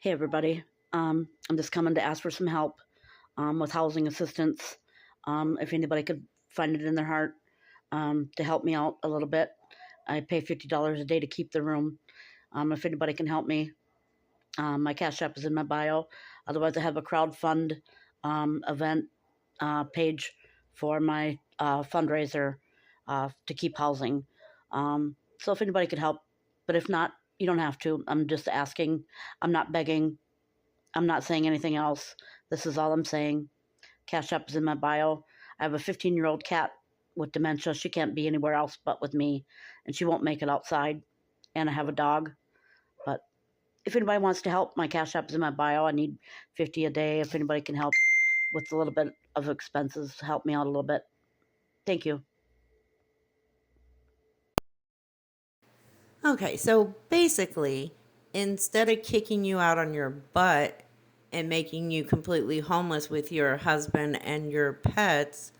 Hey, everybody. I'm just coming to ask for some help with housing assistance. If anybody could find it in their heart to help me out a little bit, I pay $50 a day to keep the room. If anybody can help me, my Cash App is in my bio. Otherwise, I have a crowdfund event page for my fundraiser to keep housing. So if anybody could help, but if not, you don't have to. I'm just asking. I'm not begging. I'm not saying anything else. This is all I'm saying. Cash App is in my bio. I have a 15-year-old cat with dementia. She can't be anywhere else but with me, and she won't make it outside. And I have a dog. But if anybody wants to help, my Cash App is in my bio. I need 50 a day. If anybody can help with a little bit of expenses, help me out a little bit. Thank you. Okay, so basically, instead of kicking you out on your butt and making you completely homeless with your husband and your pets,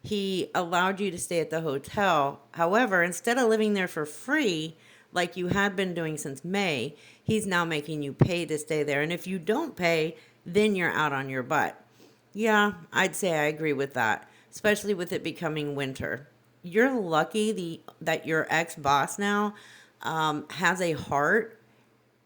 he allowed you to stay at the hotel. However, instead of living there for free, like you had been doing since May, he's now making you pay to stay there. And if you don't pay, then you're out on your butt. Yeah, I'd say I agree with that, especially with it becoming winter. You're lucky that your ex boss now has a heart,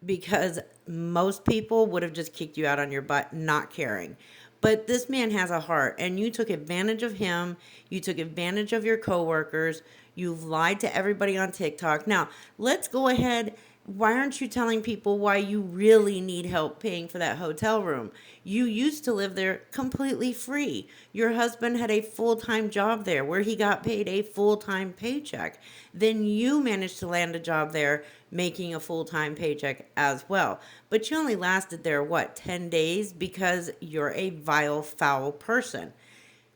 because most people would have just kicked you out on your butt, not caring. But this man has a heart, and you took advantage of him. You took advantage of your coworkers. You've lied to everybody on TikTok. Now, let's go ahead. Why aren't you telling people why you really need help paying for that hotel room? You used to live there completely free. Your husband had a full time job there where he got paid a full time paycheck. Then you managed to land a job there making a full time paycheck as well. But you only lasted there, what, 10 days because you're a vile, foul person.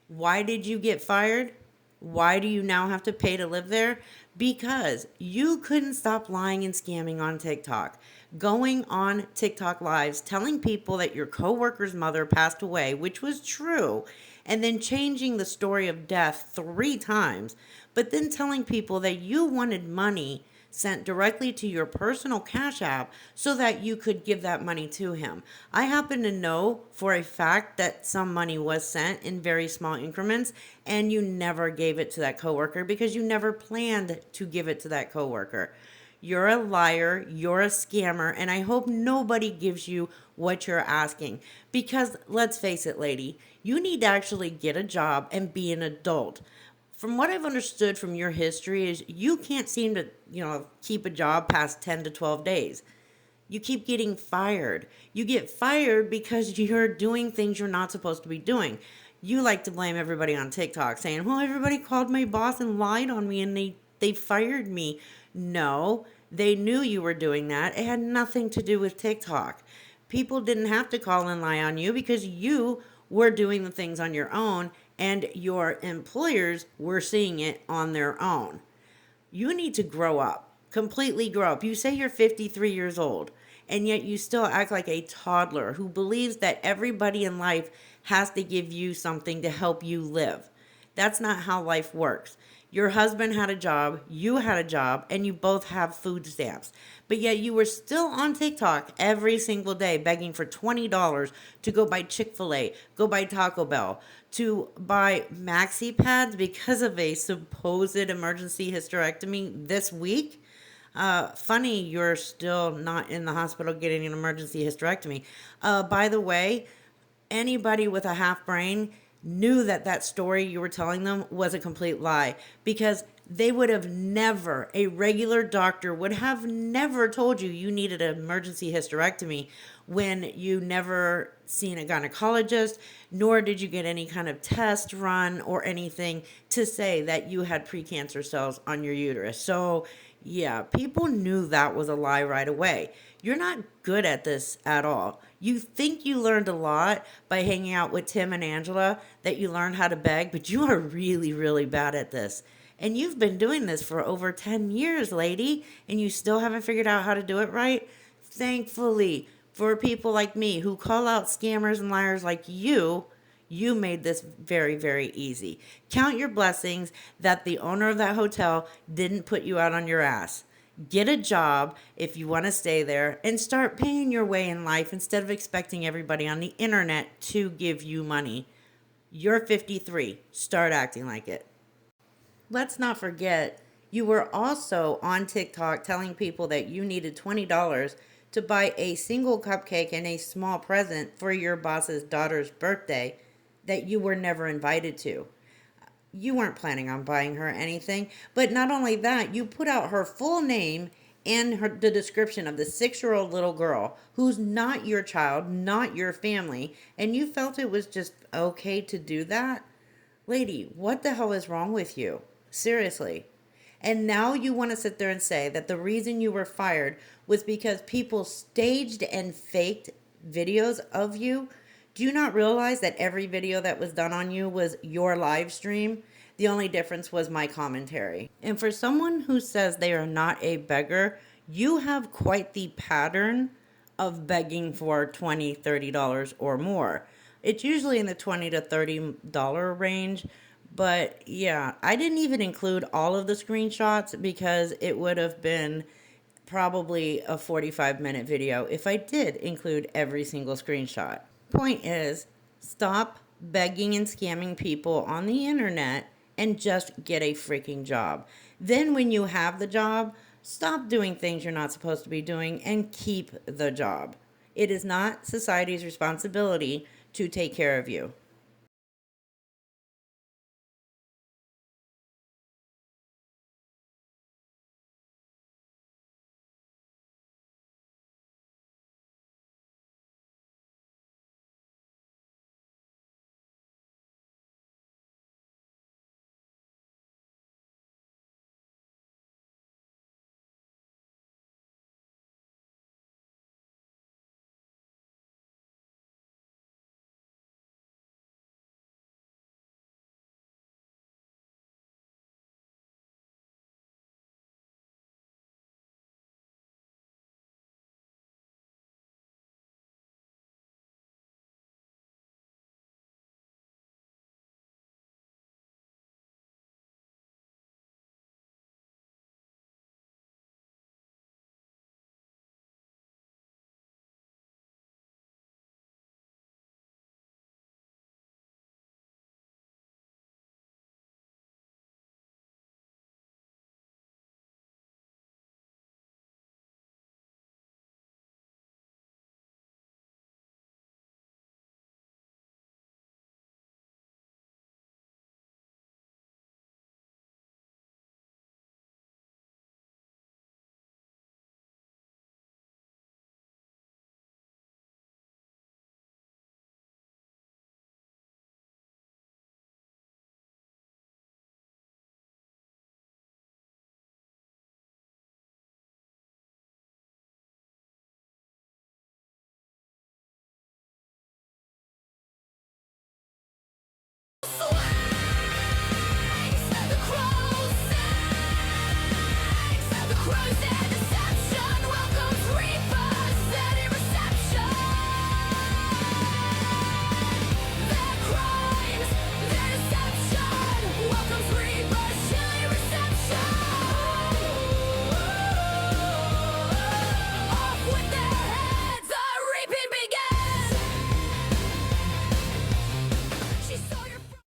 Why did you get fired? Why do you now have to pay to live there? Because you couldn't stop lying and scamming on TikTok. Going on TikTok lives, telling people that your coworker's mother passed away, which was true, and then changing the story of death 3 times, but then telling people that you wanted money sent directly to your personal Cash App so that you could give that money to him. I happen to know for a fact that some money was sent in very small increments, and you never gave it to that coworker because you never planned to give it to that coworker. You're a liar, you're a scammer, and I hope nobody gives you what you're asking. Because let's face it, lady, you need to actually get a job and be an adult. From what I've understood from your history is you can't seem to, keep a job past 10 to 12 days. You keep getting fired. You get fired because you're doing things you're not supposed to be doing. You like to blame everybody on TikTok saying, well, everybody called my boss and lied on me and they fired me. No, they knew you were doing that. It had nothing to do with TikTok. People didn't have to call and lie on you because you were doing the things on your own, and your employers were seeing it on their own. You need to grow up, completely grow up. You say you're 53 years old, and yet you still act like a toddler who believes that everybody in life has to give you something to help you live. That's not how life works. Your husband had a job, you had a job, and you both have food stamps. But yet you were still on TikTok every single day begging for $20 to go buy Chick-fil-A, go buy Taco Bell, to buy maxi pads because of a supposed emergency hysterectomy this week. Funny, you're still not in the hospital getting an emergency hysterectomy. By the way, anybody with a half brain knew that that story you were telling them was a complete lie, because they would have never, a regular doctor would have never told you you needed an emergency hysterectomy when you never seen a gynecologist, nor did you get any kind of test run or anything to say that you had precancer cells on your uterus. So yeah, people knew that was a lie right away. You're not good at this at all. You think you learned a lot by hanging out with Tim and Angela, that you learned how to beg, but you are really, really bad at this. And you've been doing this for over 10 years, lady, and you still haven't figured out how to do it right? Thankfully, for people like me who call out scammers and liars like you made this very, very easy. Count your blessings that the owner of that hotel didn't put you out on your ass. Get a job if you want to stay there and start paying your way in life instead of expecting everybody on the internet to give you money. You're 53. Start acting like it. Let's not forget, you were also on TikTok telling people that you needed $20 to buy a single cupcake and a small present for your boss's daughter's birthday that you were never invited to. You weren't planning on buying her anything, but not only that, you put out her full name and the description of the 6-year-old little girl who's not your child, not your family, and you felt it was just okay to do that? Lady, what the hell is wrong with you? Seriously. And now you want to sit there and say that the reason you were fired was because people staged and faked videos of you? Do you not realize that every video that was done on you was your live stream? The only difference was my commentary. And for someone who says they are not a beggar, you have quite the pattern of begging for $20, $30 or more. It's usually in the $20 to $30 range. But yeah, I didn't even include all of the screenshots because it would have been probably a 45-minute video if I did include every single screenshot. Point is, stop begging and scamming people on the internet and just get a freaking job. Then when you have the job, stop doing things you're not supposed to be doing and keep the job. It is not society's responsibility to take care of you.